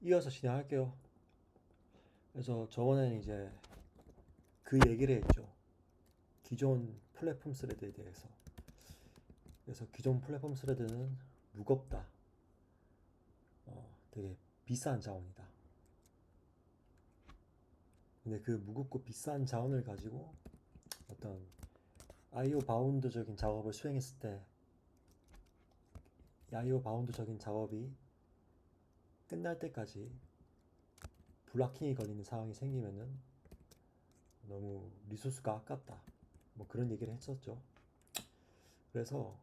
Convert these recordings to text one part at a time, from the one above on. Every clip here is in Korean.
이어서 진행할게요. 그래서 저번에는 이제 그 얘기를 했죠. 기존 플랫폼 스레드에 대해서. 그래서 기존 플랫폼 스레드는 무겁다. 되게 비싼 자원이다. 근데 그 무겁고 비싼 자원을 가지고 어떤 IO 바운드적인 작업을 수행했을 때 IO 바운드적인 작업이 끝날 때까지 블락킹이 걸리는 상황이 생기면은 너무 리소스가 아깝다. 뭐 그런 얘기를 했었죠. 그래서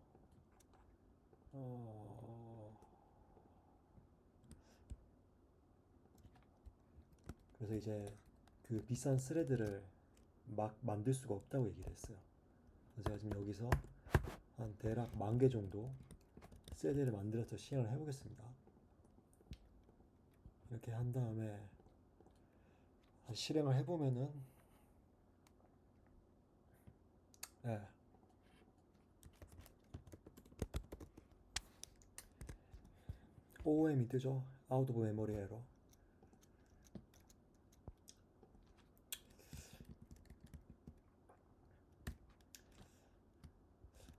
어, 그래서 이제 그 비싼 스레드를 막 만들 수가 없다고 얘기를 했어요. 그래서 제가 지금 여기서 한 대략 10,000개 정도 스레드를 만들어서 시행을 해보겠습니다. 이렇게 한 다음에 실행을 해보면은 네, OOM이 뜨죠. Out of Memory Error.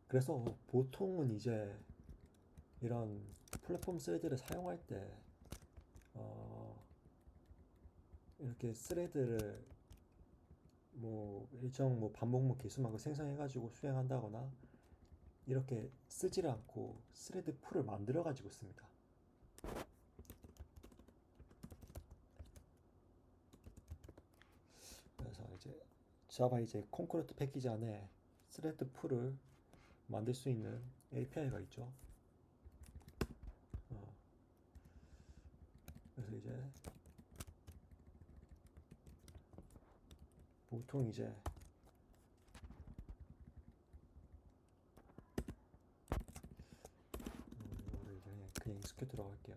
그래서 보통은 이제 이런 플랫폼 스레드를 사용할 때 어, 이렇게 스레드를 뭐 일정 뭐 반복문 개수만큼 생성해가지고 수행한다거나 이렇게 쓰지를 않고 스레드 풀을 만들어 가지고 씁니다. 그래서 이제 자바 이제 콘크리트 패키지 안에 스레드 풀을 만들 수 있는 API가 있죠. 어, 그래서 이제 보통 이제 이거를 이제 그냥 익스큐 들어갈게요.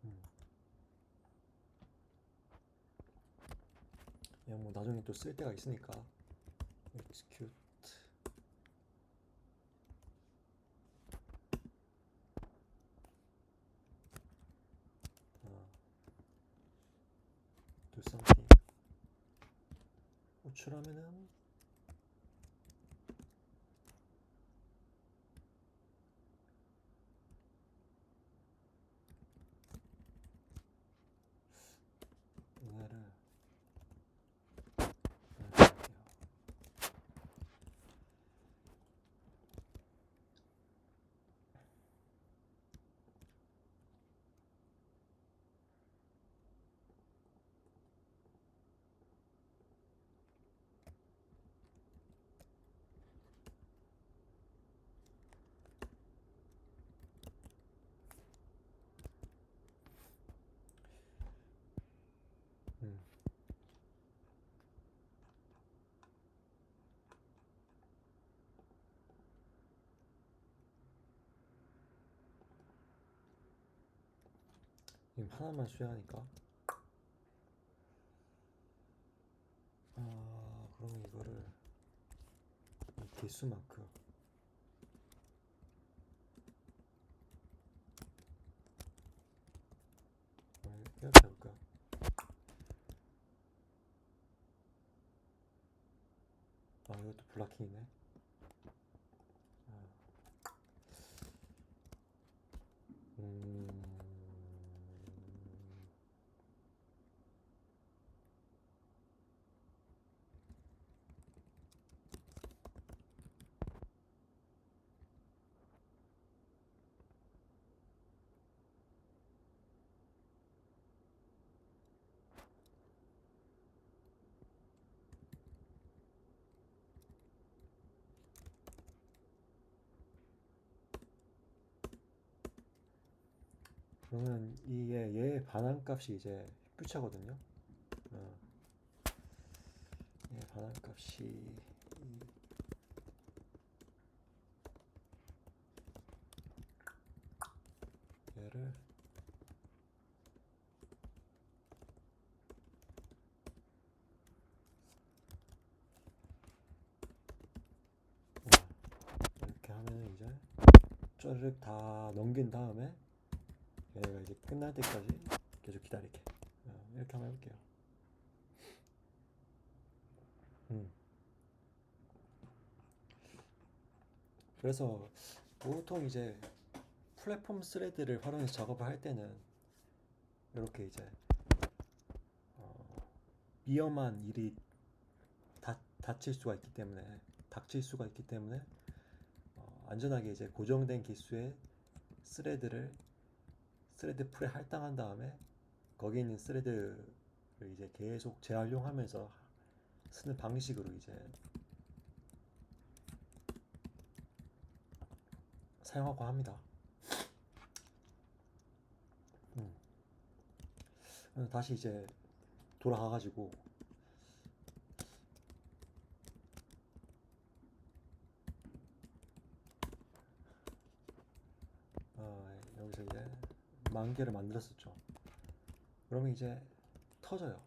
음, 그냥 뭐 나중에 또 쓸 때가 있으니까 execute 어, do something 호출하면은 이거를 할게요. 음, 지금 하나만 수행하니까 그럼 이거를 이 개수만큼 이렇게 해볼까요? 이것도 블락킹이네. 아, 음, 그러면 이게 얘의 반환값이 이제 퓨처거든요. 어, 얘 반환값이 얘를 썰을 다 넘긴 다음에 얘가 이제 끝날 때까지 계속 기다리게. 이렇게 한번 해볼게요. 음. 그래서 보통 이제 플랫폼 스레드를 활용해서 작업을 할 때는 이렇게 이제 위험한 일이 닥칠 수가 있기 때문에 닥칠 수가 있기 때문에 안전하게 이제 고정된 기수의 스레드를 스레드 풀에 할당한 다음에 거기 있는 스레드를 이제 계속 재활용하면서 쓰는 방식으로 이제 사용하고 합니다. 다시 이제 돌아가가지고 여기서 이제 10,000개를 만들었었죠. 그러면 이제 터져요.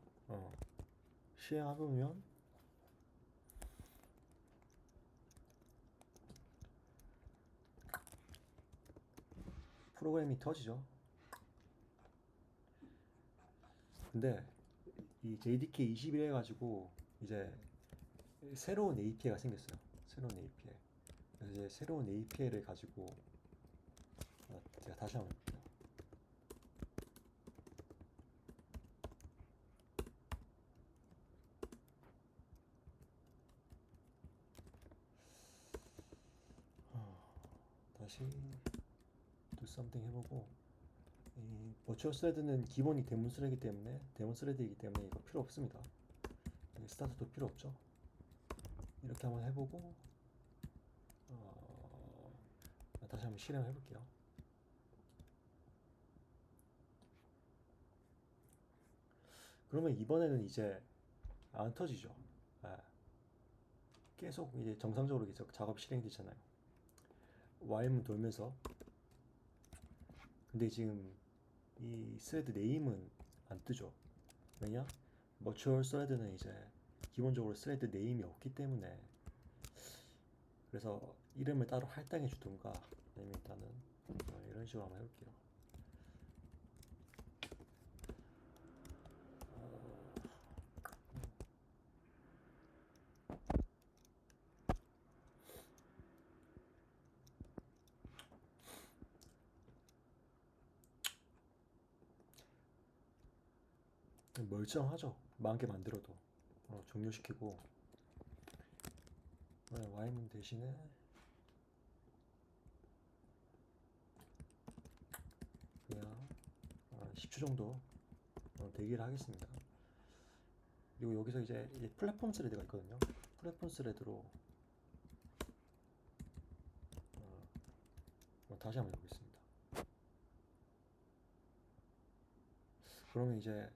실행해보면 프로그램이 터지죠. 근데 이 JDK 21 해가지고 이제 새로운 API가 생겼어요. 새로운 API. 그래서 이제 새로운 API를 가지고 제가 다시 한번 볼게요. 다시 do something 해보고 이 버추얼 스레드는 기본이 데몬 스레드이기 때문에 이거 필요 없습니다. 스타트도 필요 없죠. 이렇게 한번 해보고 다시 한번 실행해 볼게요. 그러면 이번에는 이제 안 터지죠. 아, 계속 이제 정상적으로 계속 작업 실행되잖아요. while문 돌면서. 근데 지금 이 스레드 네임은 안 뜨죠. 왜냐? 버추얼 스레드는 이제 기본적으로 스레드 네임이 없기 때문에, 그래서 이름을 따로 할당해 주든가 아니면 일단은 이런 식으로 한번 해볼게요. 멀쩡하죠. 10,000개 만들어도 종료시키고 y문 대신에 그냥 10초 정도 대기를 하겠습니다. 그리고 여기서 이제 플랫폼 스레드가 있거든요. 플랫폼 스레드로 다시 한번 해보겠습니다. 그러면 이제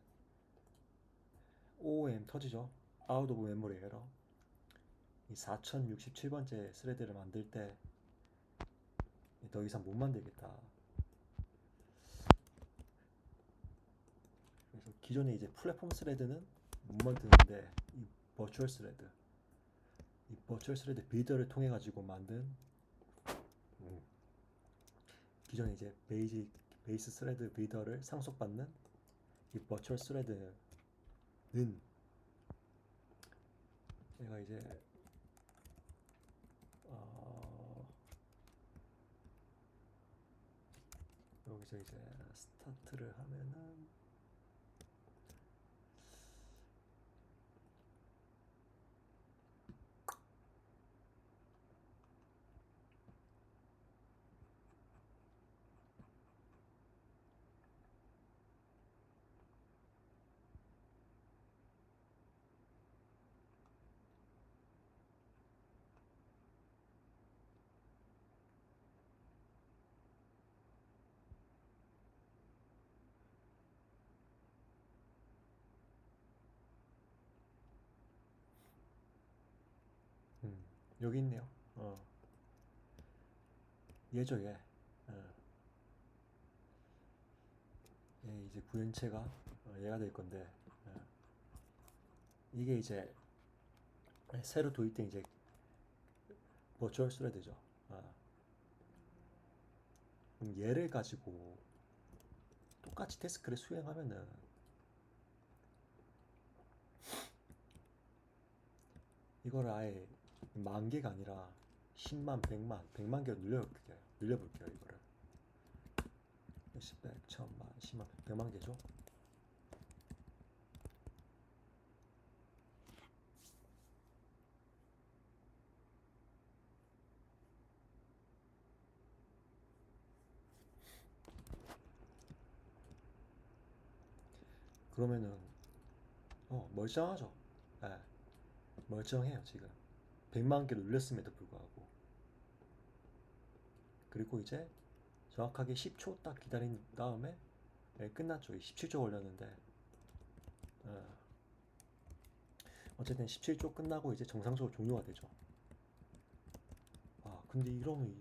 OOM 터지죠. Out of Memory Error. 이 4067번째 스레드를 만들 때 더 이상 못 만들겠다. 그래서 기존에 이제 플랫폼 스레드는 못 만드는데 이 버추얼 스레드 빌더를 통해 가지고 만든 기존에 이제 베이스 스레드 빌더를 상속받는 이 버추얼 스레드는 제가 이제 여기서 이제 스타트를 하면은 여기 있네요. 얘죠, 얘. 얘 이제 구현체가 얘가 될 건데, 이게 이제 새로 도입된 이제 버추얼 스레드죠. 그럼 얘를 가지고 똑같이 태스크를 수행하면은 이거를 아예 만 개가 아니라 10만, 100만 개로 늘려볼게요 이거를. 10, 100, 1000만, 10만, 100만 개죠. 그러면은 멀쩡하죠. 네, 멀쩡해요 지금. 100만 개로 늘렸음에도 불구하고. 그리고 이제 정확하게 10초 딱 기다린 다음에 끝났죠. 17초 걸렸는데 어쨌든 17초 끝나고 이제 정상적으로 종료가 되죠. 아 근데 이러면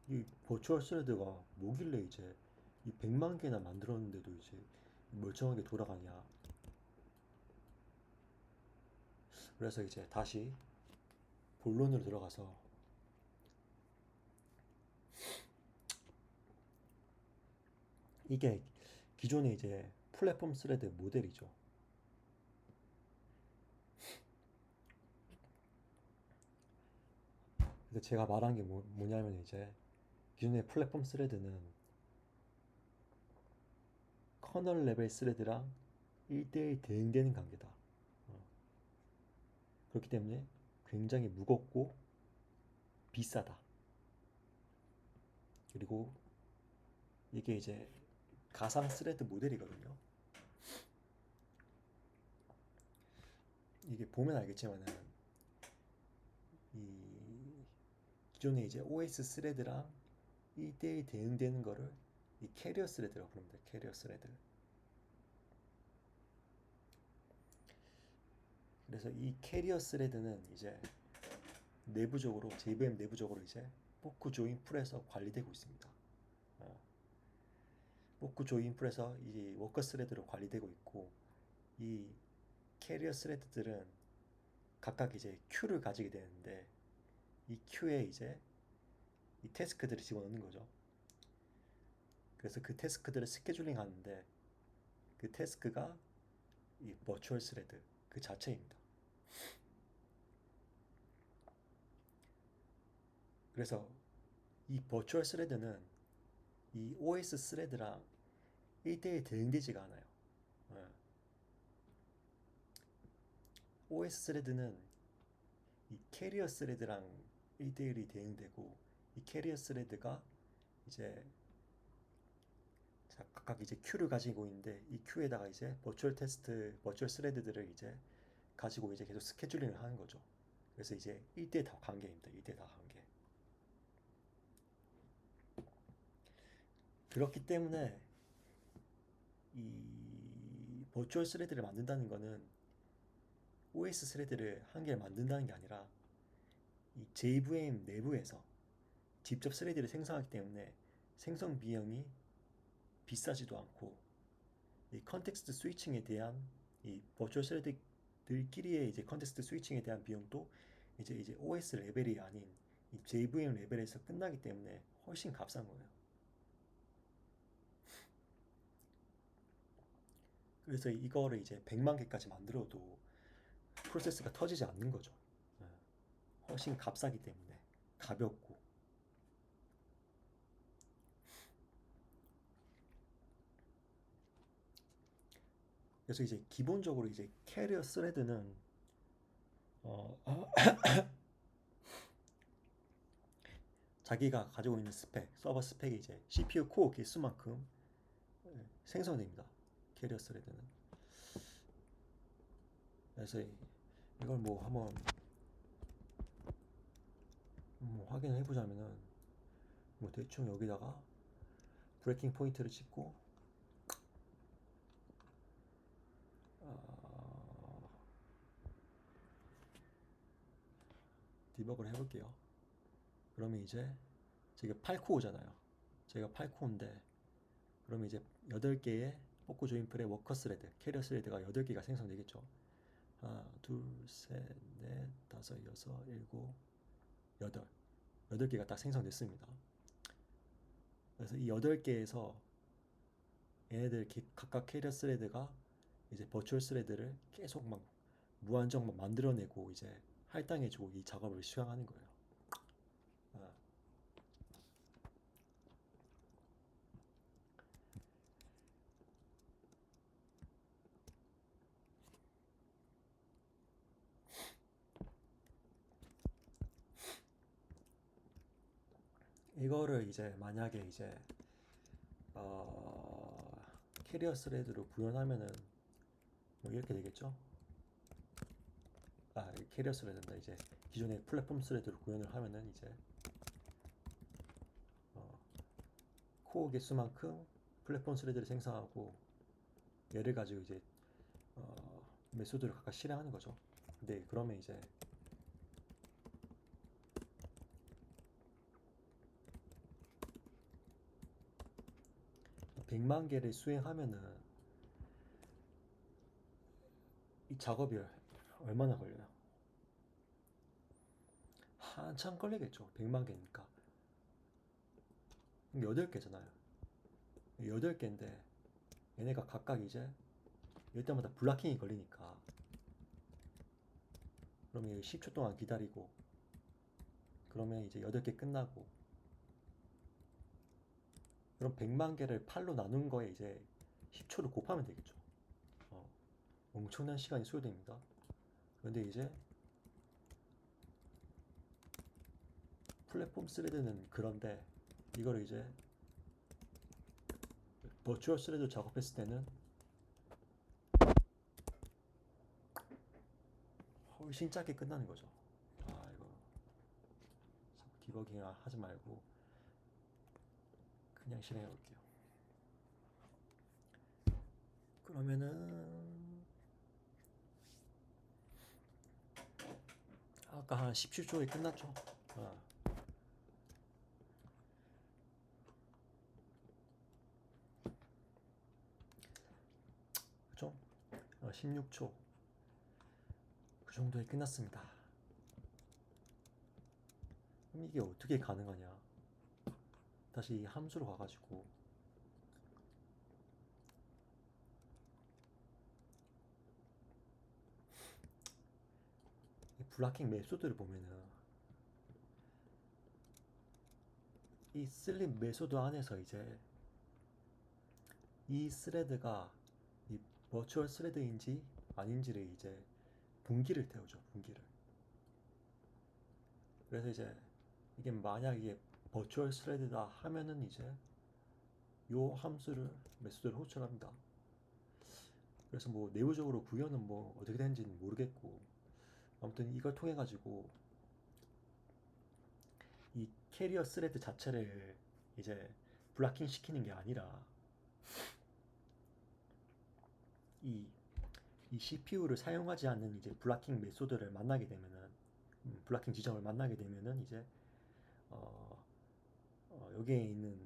이 버추얼 스레드가 뭐길래 이제 이 100만 개나 만들었는데도 이제 멀쩡하게 돌아가냐. 그래서 이제 다시 본론으로 들어가서 이게 기존의 이제 플랫폼 스레드 모델이죠. 근데 제가 말한 게 뭐냐면 이제 기존의 플랫폼 스레드는 커널 레벨 스레드랑 1대1 대응되는 관계다. 그렇기 때문에 굉장히 무겁고 비싸다. 그리고 이게 이제 가상 스레드 모델이거든요. 이게 보면 알겠지만은 이 기존에 이제 OS 스레드랑 1대1 대응되는 거를 이 캐리어 스레드라고 부릅니다. 캐리어 스레드. 그래서 이 캐리어 스레드는 이제 내부적으로 JVM 내부적으로 이제 포크 조인 풀에서 관리되고 있습니다. 포크 조인 풀에서 이 워커 스레드로 관리되고 있고 이 캐리어 스레드들은 각각 이제 큐를 가지게 되는데 이 큐에 이제 이 태스크들을 집어넣는 거죠. 그래서 그 태스크들을 스케줄링 하는데 그 태스크가 이 버추얼 스레드 그 자체입니다. 그래서 이 버추얼 스레드는 이 OS 스레드랑 1대1 대응되지가 않아요. OS 스레드는 이 캐리어 스레드랑 1대1이 대응되고 이 캐리어 스레드가 이제 각각 이제 큐를 가지고 있는데 이 큐에다가 이제 버추얼 스레드들을 이제 가지고 이제 계속 스케줄링을 하는 거죠. 그래서 이제 1대 다 관계입니다. 1대 다 관계. 그렇기 때문에 이 버추얼 스레드를 만든다는 거는 OS 스레드를 한 개를 만든다는 게 아니라 이 JVM 내부에서 직접 스레드를 생성하기 때문에 생성 비용이 비싸지도 않고 이 컨텍스트 스위칭에 대한 이 버추얼 스레드들끼리의 이제 컨텍스트 스위칭에 대한 비용도 이제 OS 레벨이 아닌 이 JVM 레벨에서 끝나기 때문에 훨씬 값싼 거예요. 그래서 이거를 이제 100만 개까지 만들어도 프로세스가 터지지 않는 거죠. 예. 훨씬 값싸기 때문에 가볍고. 그래서 이제 기본적으로 이제 캐리어 스레드는 어, 자기가 가지고 있는 서버 스펙이 이제 CPU 코어 개수만큼 생성됩니다. 캐리어 스레드는. 그래서 이걸 뭐 한번 확인을 해보자면은 뭐 대충 여기다가 브레이킹 포인트를 찍고 디버그를 해볼게요. 그러면 이제 제가 8코어잖아요. 제가 8코어인데 그러면 이제 8개의 포크 조인 풀의 워커 스레드, 캐리어 스레드가 8개가 생성되겠죠. 하나, 둘, 셋, 넷, 다섯, 여섯, 일곱, 여덟. 8개가 딱 생성됐습니다. 그래서 이 8개에서 얘네들 각각 캐리어 스레드가 이제 버추얼 스레드를 계속 막 무한정 막 만들어내고 이제 할당해주고 이 작업을 수행하는 거예요. 아, 이거를 이제 만약에 이제 캐리어 스레드로 구현하면은 뭐 이렇게 되겠죠. 캐리어 스레드인다. 이제 기존의 플랫폼 스레드로 구현을 하면은 이제 어, 코어 개수만큼 플랫폼 스레드를 생성하고 얘를 가지고 이제 메소드를 각각 실행하는 거죠. 근데 그러면 이제 100만 개를 수행하면은 이 작업이 얼마나 걸려요? 한참 걸리겠죠. 100만 개니까. 8개잖아요. 8개인데 얘네가 각각 이제 열 때마다 블락킹이 걸리니까 그러면 10초 동안 기다리고 그러면 이제 8개 끝나고 그럼 100만 개를 8로 나눈 거에 이제 10초를 곱하면 되겠죠. 어, 엄청난 시간이 소요됩니다. 그런데 이제 플랫폼 스레드는 그런데 이거를 이제 버추얼 스레드 작업했을 때는 훨씬 짧게 끝나는 거죠. 이거 디버깅 하지 말고 그냥 실행해 볼게요. 그러면은 아까 한 17초에 끝났죠. 아, 그죠? 16초 그 정도에 끝났습니다. 그럼 이게 어떻게 가능하냐? 다시 이 함수로 가가지고 블락킹 메소드를 보면은 이 슬립 메소드 안에서 이제 이 스레드가 이 버추얼 스레드인지 아닌지를 이제 분기를 태우죠. 분기를. 그래서 이제 이게 만약 이게 버추얼 스레드다 하면은 이제 요 함수를 메소드를 호출합니다. 그래서 뭐 내부적으로 구현은 뭐 어떻게 되는지는 모르겠고 아무튼 이걸 통해 가지고 이 캐리어 스레드 자체를 이제 블락킹 시키는 게 아니라 이, 이 CPU를 사용하지 않는 이제 블락킹 메소드를 만나게 되면은 블락킹 지점을 만나게 되면은 이제 어, 여기에 있는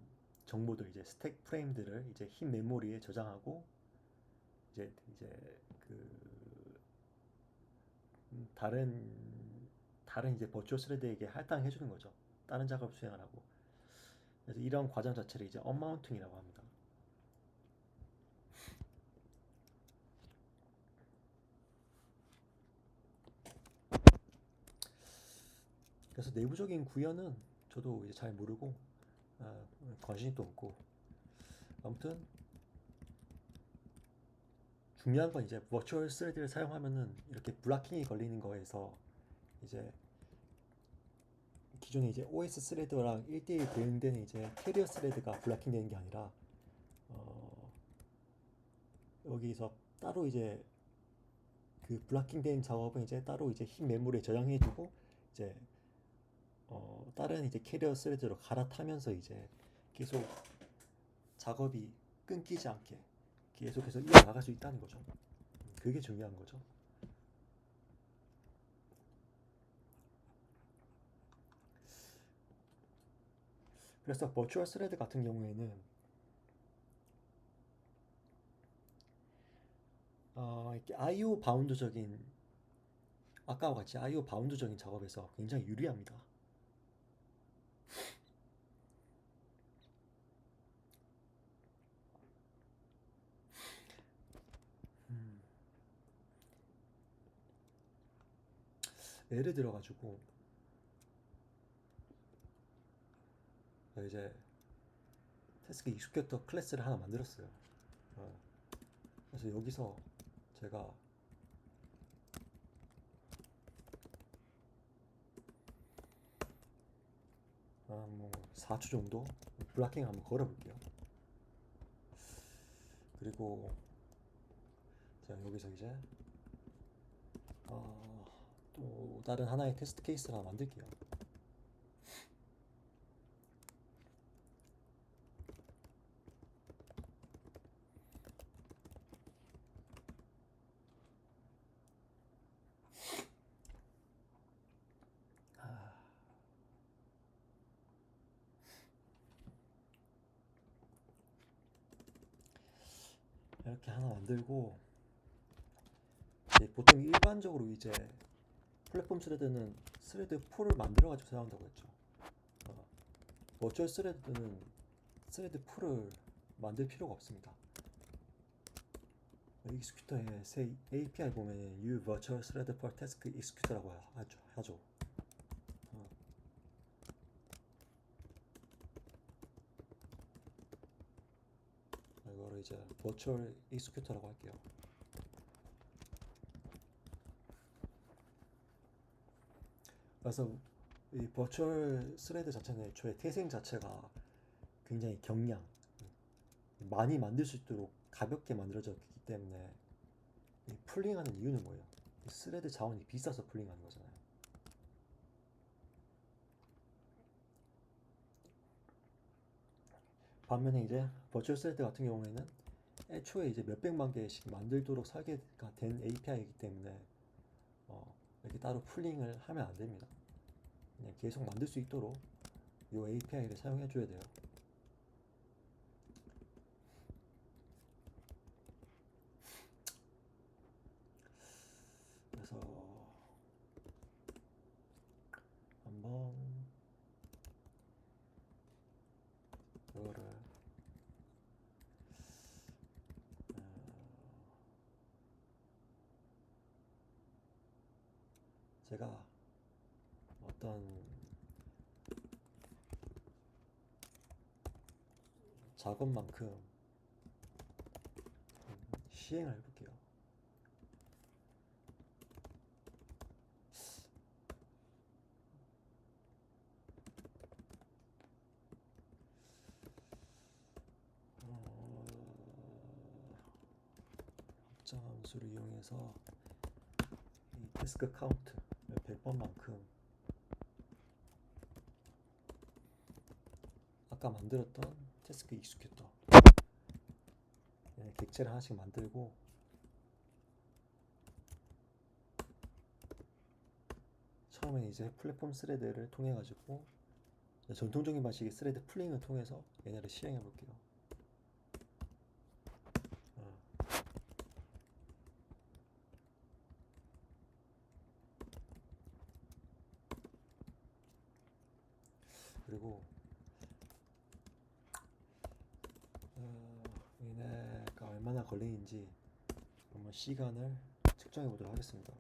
정보들 이제 스택 프레임들을 이제 흰 메모리에 저장하고 이제 그 다른 이제 버추얼 스레드에게 할당해 주는 거죠. 다른 작업 수행하라고. 그래서 이런 과정 자체를 이제 언마운팅이라고 합니다. 그래서 내부적인 구현은 저도 이제 잘 모르고 관심도 없고 아무튼 중요한 건 이제 버추얼 스레드를 사용하면은 이렇게 블락킹이 걸리는 거에서 이제 기존에 이제 OS 스레드랑 1대1 대응되는 이제 캐리어 스레드가 블락킹 되는 게 아니라 어, 여기서 따로 이제 그 블락킹 된 작업은 이제 따로 이제 흰 메모리에 저장해두고 이제 다른 이제 캐리어 스레드로 갈아타면서 이제 계속 작업이 끊기지 않게 계속해서 이어나갈 수 있다는 거죠. 그게 중요한 거죠. 그래서 버추얼 스레드 같은 경우에는 이렇게 IO 바운드적인 아까와 같이 IO 바운드적인 작업에서 굉장히 유리합니다. 예를 들어가지고 이제 태스크 익스큐터 클래스를 하나 만들었어요. 그래서 여기서 제가 뭐 4초 정도 블락킹 한번 걸어볼게요. 그리고 제가 여기서 이제 또 다른 하나의 테스트 케이스를 하나 만들게요. 이렇게 하나 만들고 보통 일반적으로 이제 플랫폼 스레드는 스레드 풀을 만들어가지고 사용한다고 했죠. 버추얼 스레드는 스레드 풀을 만들 필요가 없습니다. 익스큐터의 새 API 보면 U Virtual Thread for Task Executor라고 하죠. 이거를 이제 Virtual Executor라고 할게요. 그래서 이 버추얼 스레드 자체는 애초에 태생 자체가 굉장히 경량, 많이 만들 수 있도록 가볍게 만들어졌기 때문에 풀링하는 이유는 뭐예요? 스레드 자원이 비싸서 풀링하는 거잖아요. 반면에 이제 버추얼 스레드 같은 경우에는 애초에 이제 몇백만 개씩 만들도록 설계가 된 API이기 때문에 이렇게 따로 풀링을 하면 안 됩니다. 그냥 계속 만들 수 있도록 이 API를 사용해 줘야 돼요. 그래서 한번 이거를 제가 어떤 작업만큼 시행을 해볼게요. 확장 함수를 이용해서 이 태스크 카운트 100번만큼 아까 만들었던 태스크 익스큐터 객체를 하나씩 만들고 처음에 이제 플랫폼 스레드를 통해 가지고 전통적인 방식의 스레드 풀링을 통해서 얘네를 시행해 볼게요. 그리고 얘네가 얼마나 걸리는지 한번 시간을 측정해 보도록 하겠습니다.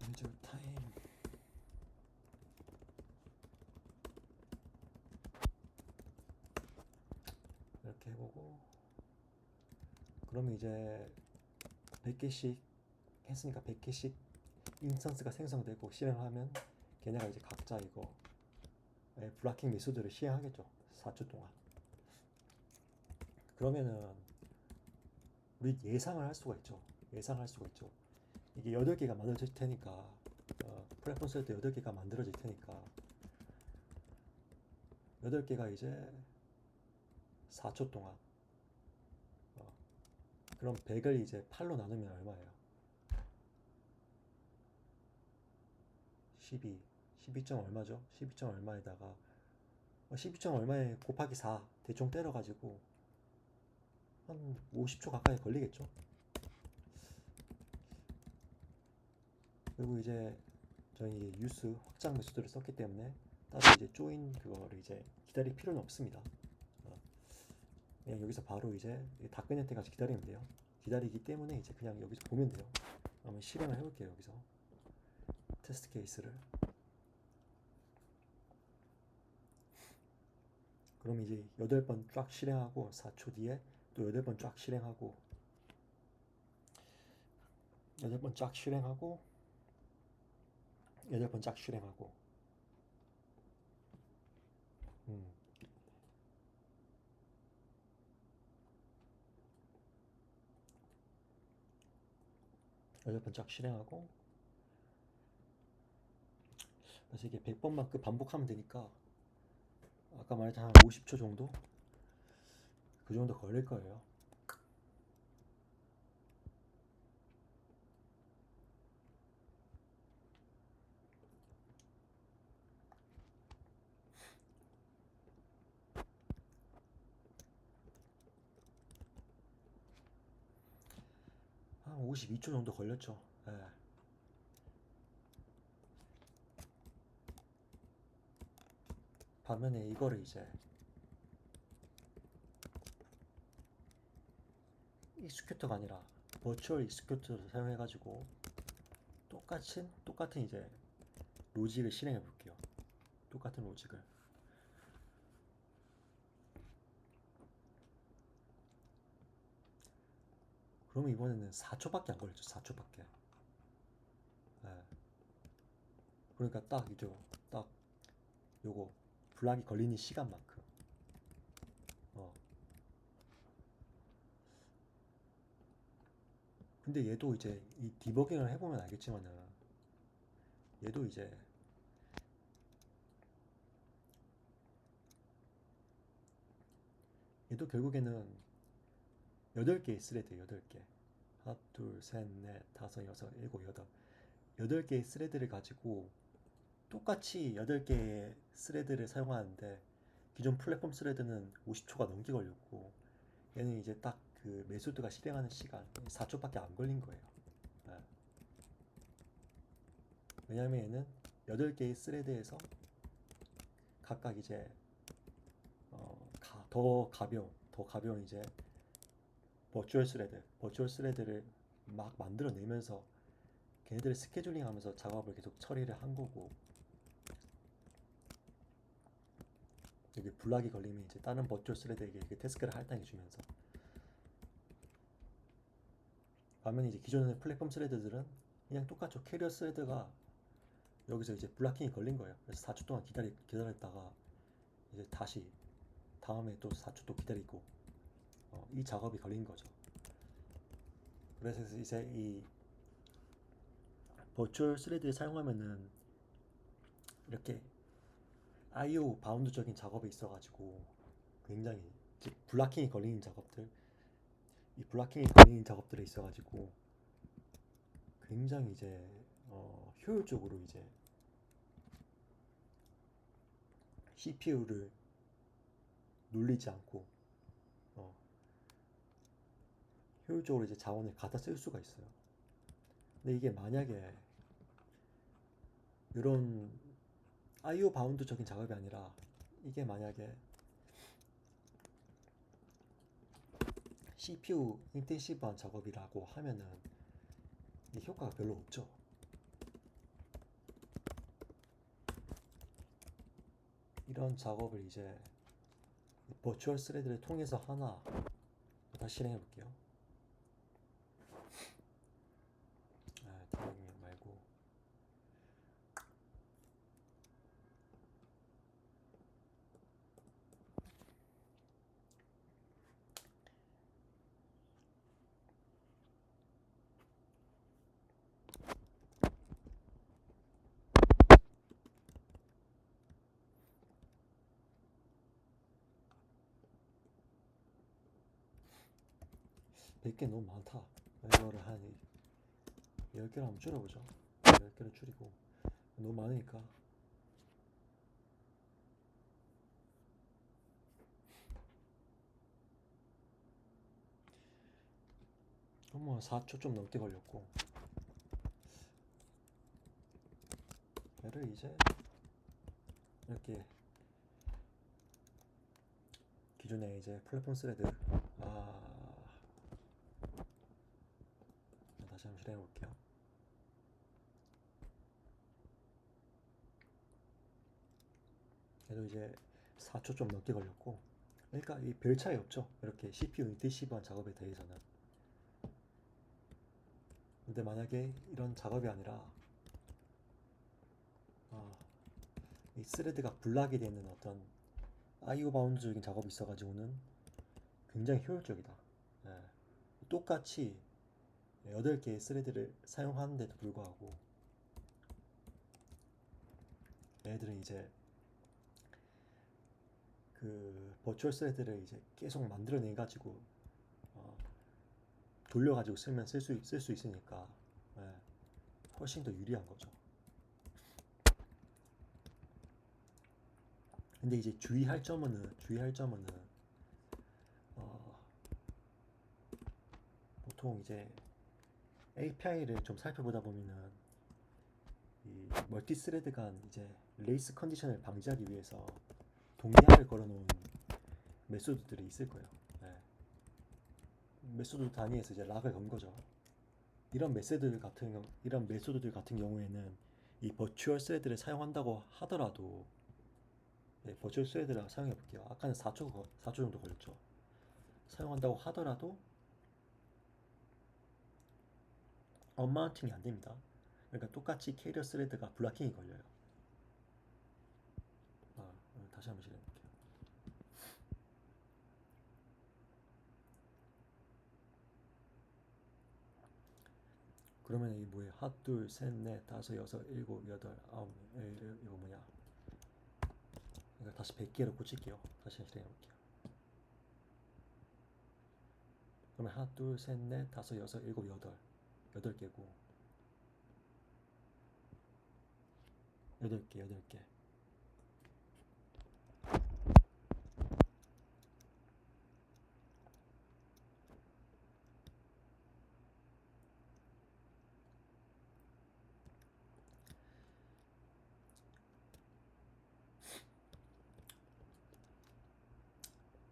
메저 타임 이렇게 해보고 그러면 이제 100개씩 했으니까 100개씩 인스턴스가 생성되고 실행하면 걔네가 이제 각자 이거 블락킹 메소드를 시행하겠죠. 4초 동안. 그러면은 우리 예상을 할 수가 있죠. 예상할 수가 있죠. 이게 8개가 만들어질 테니까 플랫폼 스레드 8개가 만들어질 테니까 8개가 이제 4초 동안 그럼 100을 이제 8로 나누면 얼마예요? 12점 얼마죠? 12점 얼마에다가 12점 얼마에 곱하기 4 대충 때려가지고 한 50초 가까이 걸리겠죠? 그리고 이제 저희 유스 확장 메소드를 썼기 때문에 따로 이제 조인 그거를 이제 기다릴 필요는 없습니다. 그냥 여기서 바로 이제 다 끝낼 때까지 기다리면 돼요. 기다리기 때문에 이제 그냥 여기서 보면 돼요. 한번 실행을 해볼게요. 여기서 테스트 케이스를. 그럼 이제 8번 쫙 실행하고 4초 뒤에 또 8번 쫙 실행하고 8번 쫙 실행하고 8번 쫙 실행하고 8번 쫙 실행하고 그래서 이게 100번만큼 반복하면 되니까 아까 말했던 한 50초 정도? 그 정도 걸릴 거예요. 한 52초 정도 걸렸죠. 예. 반면에 이거를 이제 익스큐터가 아니라 버추얼 익스큐터를 사용해가지고 똑같은 이제 로직을 실행해 볼게요. 똑같은 로직을. 그러면 이번에는 4초밖에 안 걸렸죠. 4초밖에. 네. 그러니까 딱 요거 블락이 걸리는 시간만큼. 어. 근데 얘도 이제 이 디버깅을 해보면 알겠지만은 얘도 이제 얘도 결국에는 8개의 스레드 8개. 하나, 둘, 셋, 넷, 다섯, 여섯, 일곱, 여덟. 8개의 스레드를 가지고 똑같이 8개의 스레드를 사용하는데 기존 플랫폼 스레드는 50초가 넘게 걸렸고 얘는 이제 딱 그 메소드가 실행하는 시간 4초밖에 안 걸린 거예요. 네. 왜냐면 얘는 8개의 스레드에서 각각 이제 더 가벼운 이제 버추얼 스레드를 막 만들어내면서 걔네들 스케줄링 하면서 작업을 계속 처리를 한 거고 여기 블락이 걸리면 이제 다른 버추얼 스레드에게 태스크를 할당해 주면서 반면에 이제 기존의 플랫폼 스레드들은 그냥 똑같죠. 캐리어 스레드가 여기서 이제 블락킹이 걸린 거예요. 그래서 4초 동안 기다렸다가 이제 다시 다음에 또 4초 또 기다리고 이 작업이 걸린 거죠. 그래서 이제 이 버추얼 스레드를 사용하면은 이렇게 I/O 바운드적인 작업이 있어가지고 굉장히 블락킹이 걸리는 작업들, 이 블락킹이 걸리는 작업들에 있어가지고 굉장히 이제 효율적으로 이제 CPU를 눌리지 않고 어, 효율적으로 이제 자원을 갖다 쓸 수가 있어요. 근데 이게 만약에 이런 I/O 바운드적인 작업이 아니라 이게 만약에 CPU 인텐시브한 작업이라고 하면은 이 효과가 별로 없죠. 이런 작업을 이제 버추얼 스레드를 통해서 하나 다시 실행해 볼게요. 디버깅 말고 몇 개 너무 많다. 이거를 한 10개를 한번 줄여보죠. 10개를 줄이고 너무 많으니까 뭐 4초 좀 넘게 걸렸고 얘를 이제 이렇게 기존에 이제 플랫폼 스레드 다시 한번 실행해 볼게요. 걔도 이제 4초 좀 넘게 걸렸고, 그러니까 이 별 차이 없죠. 이렇게 CPU 인텐시브한 작업에 대해서는. 근데 만약에 이런 작업이 아니라 어, 이 스레드가 블락이 되는 어떤 IO 바운드적인 작업이 있어가지고는 굉장히 효율적이다. 예. 똑같이 8개의 스레드를 사용하는데도 불구하고 얘들은 이제 그 버추얼 스레드를 이제 계속 만들어내 가지고 어, 돌려가지고 쓰면 쓸 수 있으니까 예, 훨씬 더 유리한 거죠. 근데 이제 주의할 점은 어, 보통 이제 API를 좀 살펴보다 보면은 이 멀티 스레드 간 이제 레이스 컨디션을 방지하기 위해서 동기화를 걸어놓은 메소드들이 있을 거예요. 네. 메소드 단위에서 이제 락을 건 거죠. 이런 메소드들 같은 경우에는 이 버추얼 스레드를 사용한다고 하더라도 네, 버추얼 스레드를 사용해 볼게요. 아까는 4초 정도 걸렸죠. 사용한다고 하더라도 언마운팅이 안 됩니다. 그러니까 똑같이 캐리어 스레드가 블락킹이 걸려요. 다시 한번 실행해 볼게요. 그러면 이 뭐예요? 하나, 둘, 셋, 넷, 다섯, 여섯, 일곱, 여덟, 아홉, 이거 뭐냐? 이거 다시 100개로 고칠게요. 다시 실행해 볼게요. 그러면 하나, 둘, 셋, 넷, 다섯, 여섯, 일곱, 여덟, 8개고 8개.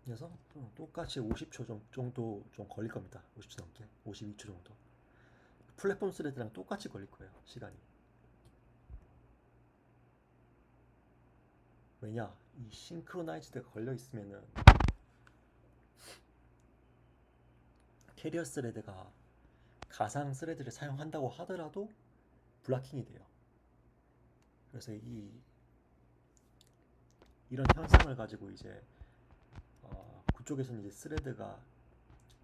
그래서 똑같이 50초 정도 좀 걸릴 겁니다. 50초 넘게, 52초 정도. 플랫폼 스레드랑 똑같이 걸릴 거예요. 시간이. 왜냐? 이 싱크로나이즈드가 걸려 있으면은 캐리어 스레드가 가상 스레드를 사용한다고 하더라도 블락킹이 돼요. 그래서 이런 현상을 가지고 이제 그쪽에서는 이제 스레드가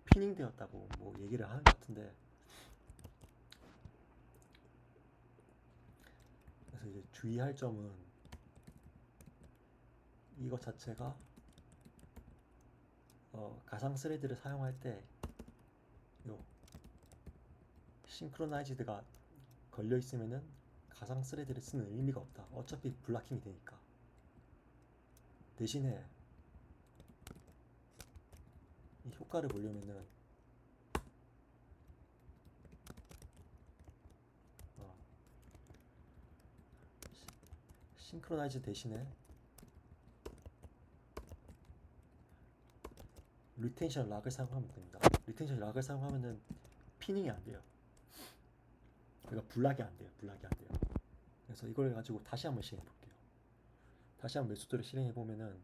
피닝 되었다고 뭐 얘기를 하는 것 같은데, 그래서 이제 주의할 점은 이것 자체가 가상 스레드를 사용할 때 요 싱크로나이즈드가 걸려 있으면은 가상 스레드를 쓰는 의미가 없다. 어차피 블락킹이 되니까. 대신에 이 효과를 보려면은 어, 싱크로나이즈 대신에 리텐션 락을 사용하면 됩니다. 리텐션 락을 사용하면은 피닝이 안 돼요. 그러니까 블락이 안 돼요. 그래서 이걸 가지고 다시 한번 실행해 볼게요. 다시 한번 메소드를 실행해 보면은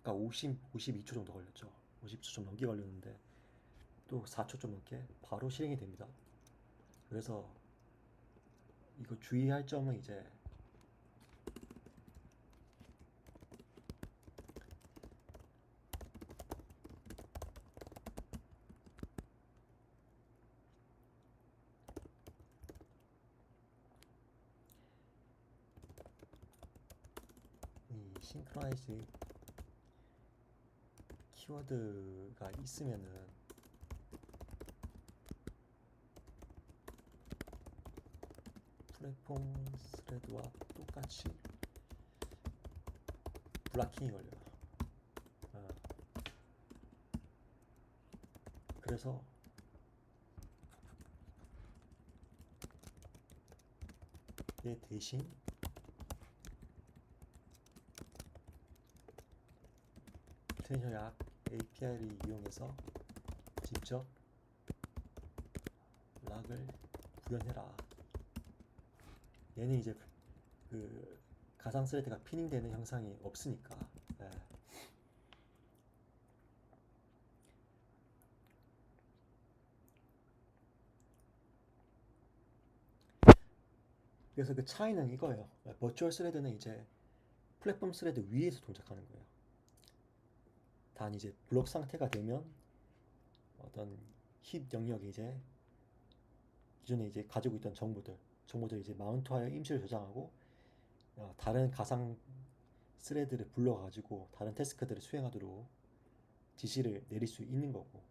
아까 52초 정도 걸렸죠. 50초 좀 넘게 걸렸는데 또 4초 좀 넘게 바로 실행이 됩니다. 그래서 이거 주의할 점은 이제 이 싱크로나이즈 키워드가 있으면은 플랫폼 스레드와 똑같이 블락킹이 걸려요. 어, 그래서 얘 대신 리텐션 약 API를 이용해서 직접 락을 구현해라. 얘는 이제 그 가상 스레드가 피닝되는 현상이 없으니까. 예. 그래서 그 차이는 이거예요. 버추얼 스레드는 이제 플랫폼 스레드 위에서 동작하는 거예요. 단 이제 블록 상태가 되면 어떤 힙 영역이 이제 기존에 이제 가지고 있던 정보들 이제 마운트하여 임시로 저장하고 다른 가상 스레드를 불러가지고 다른 태스크들을 수행하도록 지시를 내릴 수 있는 거고.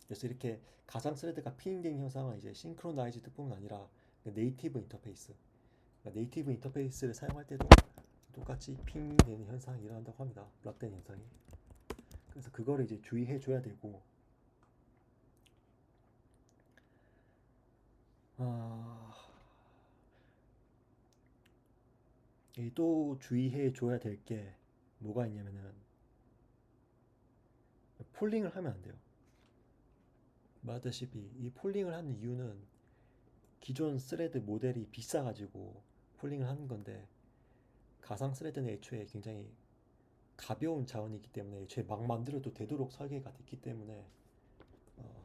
그래서 이렇게 가상 스레드가 피닝되는 현상은 이제 싱크로나이즈드뿐만 아니라 네이티브 인터페이스, 그러니까 네이티브 인터페이스를 사용할 때도 똑같이 핑되는 현상이 일어난다고 합니다. 락된 현상이. 그래서 그거를 이제 주의해 줘야 되고, 아, 또 주의해 줘야 될 게 뭐가 있냐면은 폴링을 하면 안 돼요. 말했다시피 이 폴링을 하는 이유는 기존 스레드 모델이 비싸가지고 폴링을 하는 건데, 가상 스레드는 애초에 굉장히 가벼운 자원이기 때문에 애초에 막 만들어도 되도록 설계가 됐기 때문에 어,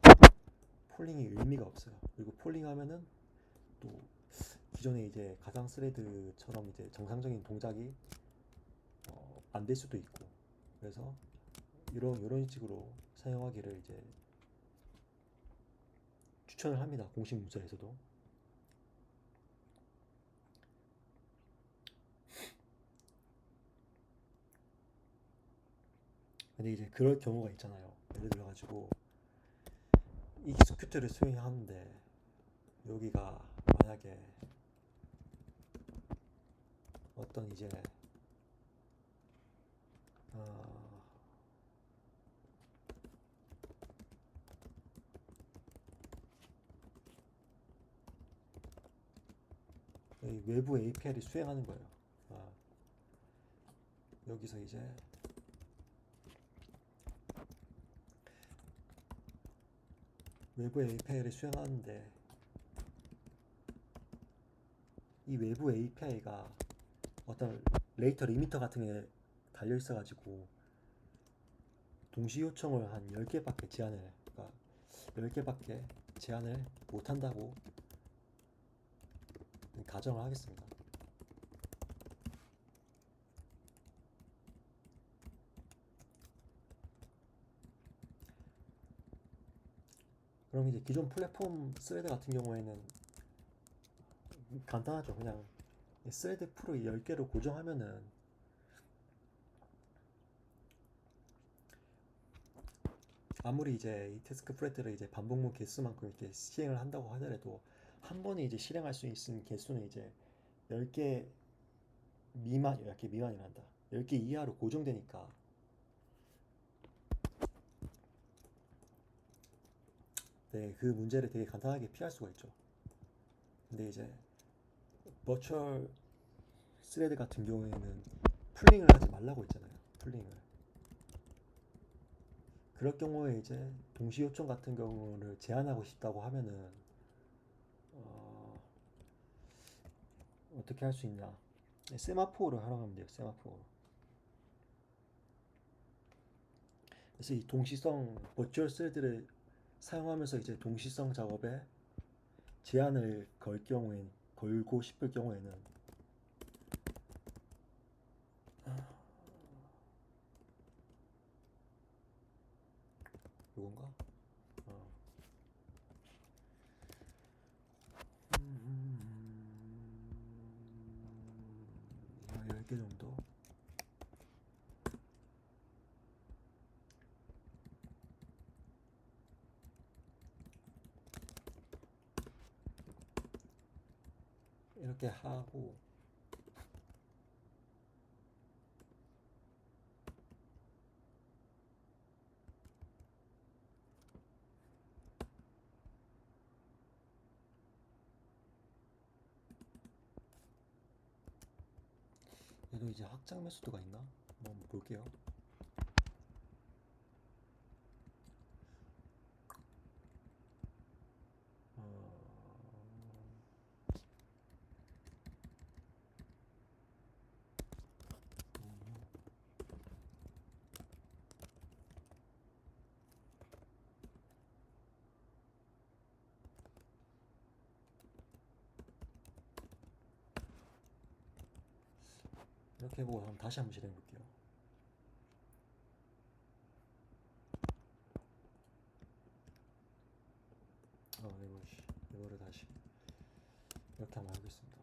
폴링이 의미가 없어요. 그리고 폴링하면은 또 기존에 이제 가상 스레드처럼 이제 정상적인 동작이 안 될 수도 있고, 그래서 이런 식으로 사용하기를 이제 추천을 합니다. 공식 문서에서도. 근데 이제 그럴 경우가 있잖아요. 예를 들어 가지고 익스큐트를 수행하는데 여기가 만약에 어떤 이제 어, 외부 API를 수행하는 거예요. 아, 여기서 이제 외부 API를 수행하는데 이 외부 API가 어떤 레이터 리미터 같은 게 달려 있어가지고 동시 요청을 한 10개밖에 제한을, 그러니까 10개밖에 제한을 못한다고 가정을 하겠습니다. 그럼 이제 기존 플랫폼 스레드 같은 경우에는 간단하죠. 그냥 스레드 풀을 10개로 고정하면은 아무리 이제 이 태스크 프레드를 이제 반복문 개수만큼 이렇게 시행을 한다고 하더라도 한 번에 이제 실행할 수 있는 개수는 이제 10개 미만, 10개 미만이란다. 10개 이하로 고정되니까 네, 그 문제를 되게 간단하게 피할 수가 있죠. 근데 이제 버추얼 스레드 같은 경우에는 풀링을 하지 말라고 했잖아요. 풀링을. 그럴 경우에 이제 동시 요청 같은 경우를 제한하고 싶다고 하면은 어, 어떻게 할 수 있냐? 세마포를 활용하면 돼요. 세마포. 그래서 이 동시성 버추얼 스레드를 사용하면서 이제 동시성 작업에 제한을 걸고 싶을 경우에는 이건가? 어. 10개 정도. 이렇게 하고 얘도 이제 확장 매수도가 있나? 한번 볼게요. 어, 이렇게 해보고 다시 한번 실행해 볼게요. 이거를 다시 이렇게 한번 해보겠습니다.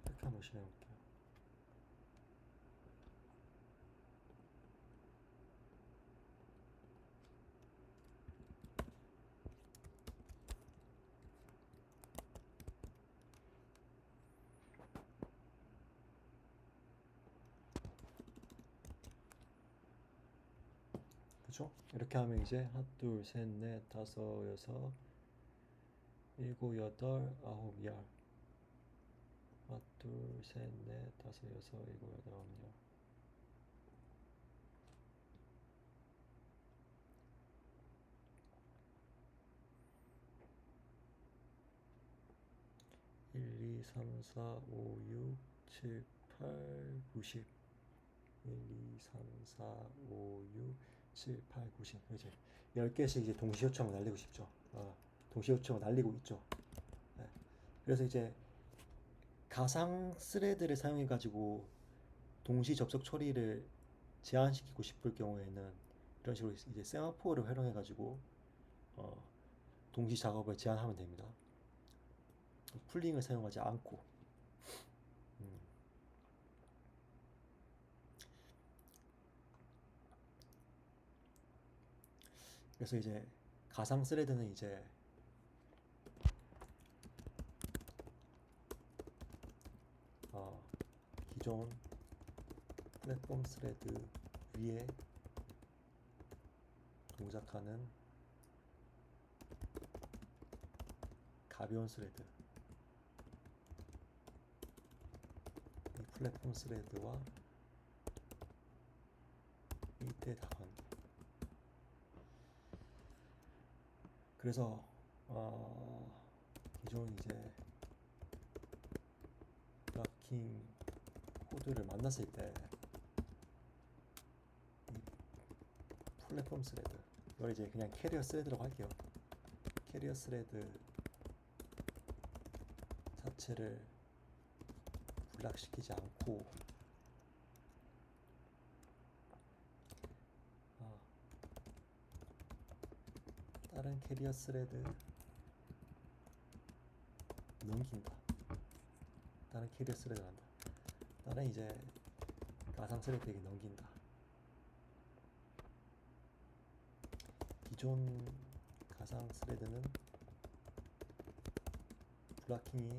이렇게 한번 실행해 볼게요. 그죠? 이렇게 하면 이제 하나, 둘, 셋, 넷, 다섯, 여섯, 일곱, 여덟, 아홉, 열. 하나, 둘, 셋, 넷, 다섯, 여섯, 일곱, 여덟, 아홉, 열. 일, 이, 삼, 사, 오, 육, 칠, 팔, 90. 1, 2, 3, 4, 5, 6, 7, 8, 90. 이제 10개씩 이제 동시 요청을 날리고 싶죠. 동시 요청을 날리고 있죠. 네. 그래서 이제 가상 스레드를 사용해 가지고 동시 접속 처리를 제한시키고 싶을 경우에는 이런 식으로 이제 세마포를 활용해 가지고 동시 작업을 제한하면 됩니다. 풀링을 사용하지 않고. 그래서 이제 가상 스레드는 이제 기존 플랫폼 스레드 위에 동작하는 가벼운 스레드, 이 플랫폼 스레드와 밑에 다간. 그래서 기존 이제 블락킹 코드를 만났을 때 이 플랫폼 스레드, 이걸 이제 그냥 캐리어 스레드라고 할게요. 캐리어 스레드 자체를 블락시키지 않고 다른 캐리어 스레드 넘긴다. 다른 캐리어 스레드 한다. 다른 이제 가상 스레드에게 넘긴다. 기존 가상 스레드는 블락킹이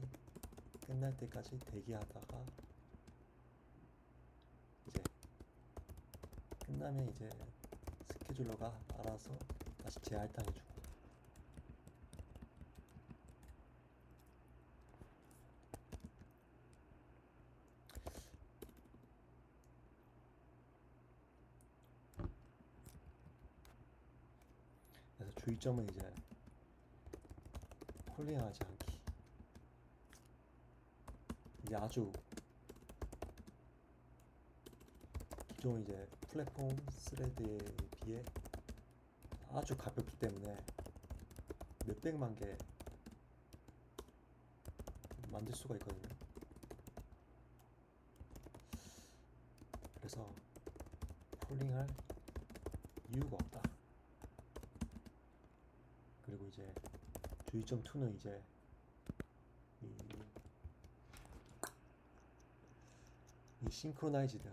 끝날 때까지 대기하다가 이제 끝나면 이제 스케줄러가 알아서 다시 재할당해주고. 그래서 주의점은 이제 콜링하지 않기. 이게 아주 기존 이제 플랫폼 스레드에 비해 아주 가볍기 때문에 몇백만 개 만들 수가 있거든요. 그래서 폴링할 이유가 없다. 그리고 이제 주의점 2는 이제 이 싱크로나이즈드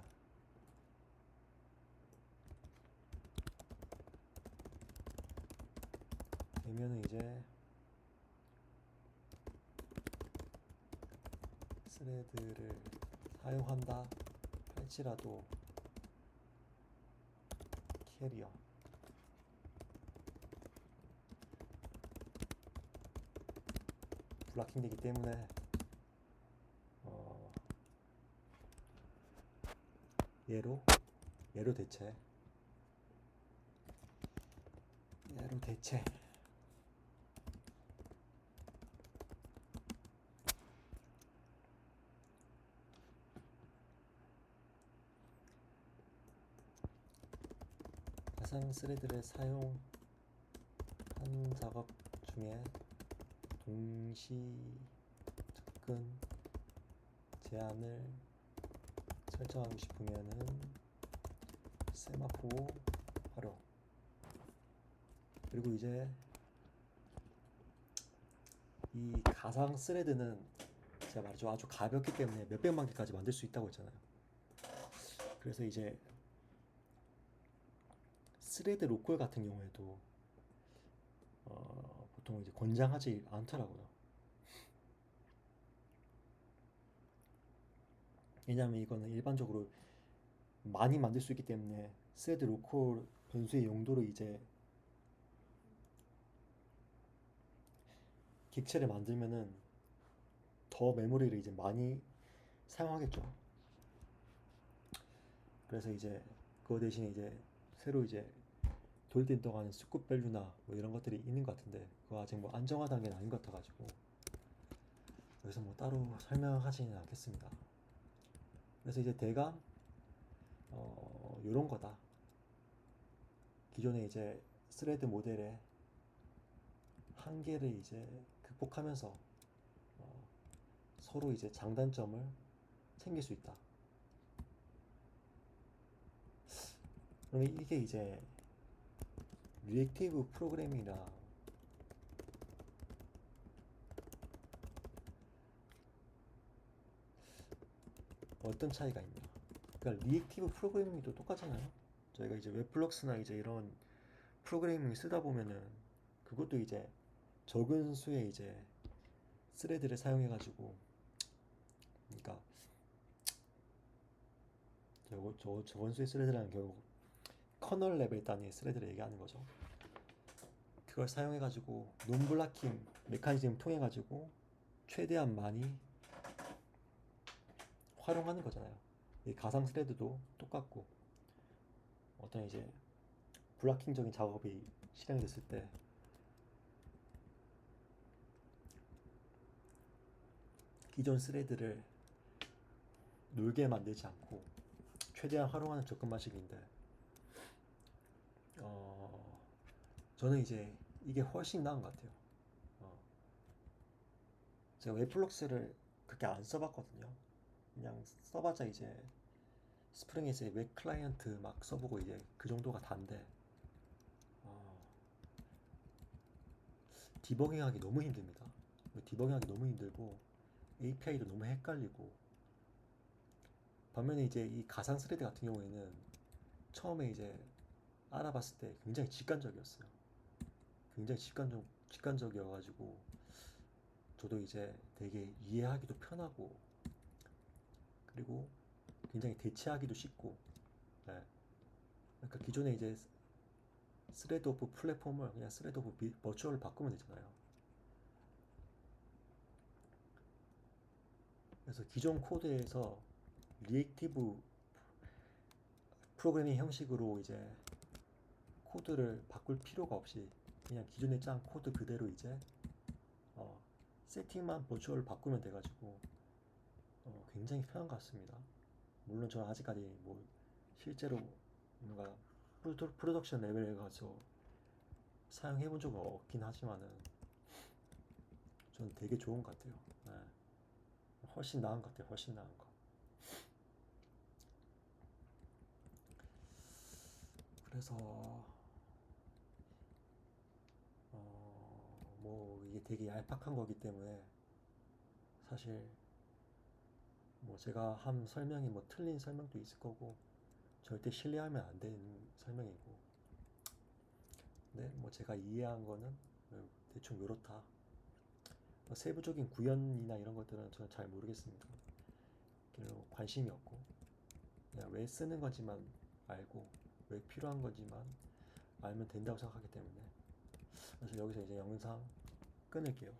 되면은 이제 스레드를 사용한다 할지라도 캐리어 블락킹 되기 때문에 얘로 대체 가상 스레드를 사용한 작업 중에 동시 접근 제한을 설정하고 싶으면은 세마포 활용. 그리고 이제 이 가상 스레드는 제가 말했죠, 아주 가볍기 때문에 몇백만 개까지 만들 수 있다고 했잖아요. 그래서 이제 스레드 로컬 같은 경우에도 보통 이제 권장하지 않더라고요. 왜냐하면 이거는 일반적으로 많이 만들 수 있기 때문에 스레드 로컬 변수의 용도로 이제 객체를 만들면은 더 메모리를 이제 많이 사용하겠죠. 그래서 이제 그거 대신에 이제 새로 이제 돌린 동안 스쿱 밸류나 뭐 이런 것들이 있는 것 같은데 그거 아직 뭐 안정화 단계는 아닌 것 같아가지고 여기서 뭐 따로 설명하지는 않겠습니다. 그래서 이제 대강 요런 거다. 기존에 이제 스레드 모델의 한계를 이제 극복하면서 서로 이제 장단점을 챙길 수 있다. 그러면 이게 이제 리액티브 프로그래밍이랑 어떤 차이가 있냐? 그러니까 리액티브 프로그래밍도 똑같잖아요. 저희가 이제 웹플럭스나 이제 이런 프로그래밍 쓰다 보면은 그것도 이제 적은 수의 이제 스레드를 사용해가지고, 그러니까 적은 수의 스레드라는 결국 커널 레벨 단위의 스레드를 얘기하는 거죠. 그걸 사용해가지고 논블라킹 메커니즘을 통해가지고 최대한 많이 활용하는 거잖아요. 이 가상 스레드도 똑같고 어떤 이제 블락킹적인 작업이 실행이 됐을 때 기존 스레드를 놀게 만들지 않고 최대한 활용하는 접근 방식인데 저는 이제 이게 훨씬 나은 것 같아요. 제가 웹플럭스를 그렇게 안 써봤거든요. 그냥 써봤자 이제 스프링에서 웹 클라이언트 막 써보고 이제 그 정도가 단데 디버깅하기 너무 힘듭니다. 디버깅하기 너무 힘들고 API도 너무 헷갈리고 반면에 이제 이 가상 스레드 같은 경우에는 처음에 이제 알아봤을 때 굉장히 직관적이었어요. 굉장히 직관적이어가지고 저도 이제 되게 이해하기도 편하고 그리고 굉장히 대체하기도 쉽고 네. 그러니까 기존에 이제 스레드 오프 플랫폼을 그냥 스레드 오프 버추얼을 바꾸면 되잖아요. 그래서 기존 코드에서 리액티브 프로그래밍 형식으로 이제 코드를 바꿀 필요가 없이 그냥 기존에 짠 코드 그대로 이제 세팅만 버추얼을 바꾸면 돼가지고 굉장히 편한 것 같습니다. 물론 저는 아직까지 뭐 실제로 뭔가 프로덕션 레벨에 가서 사용해 본 적은 없긴 하지만은 저는 되게 좋은 것 같아요. 네. 훨씬 나은 것 같아요. 훨씬 나은 거. 그래서 뭐 이게 되게 얄팍한 거기 때문에 사실 뭐 제가 한 설명이 뭐 틀린 설명도 있을 거고 절대 신뢰하면 안 되는 설명이고, 근데 뭐 제가 이해한 거는 대충 요렇다. 세부적인 구현이나 이런 것들은 저는 잘 모르겠습니다. 별로 관심이 없고 그냥 왜 쓰는 건지만 알고 왜 필요한 건지만 알면 된다고 생각하기 때문에, 그래서 여기서 이제 영상 끊을게요.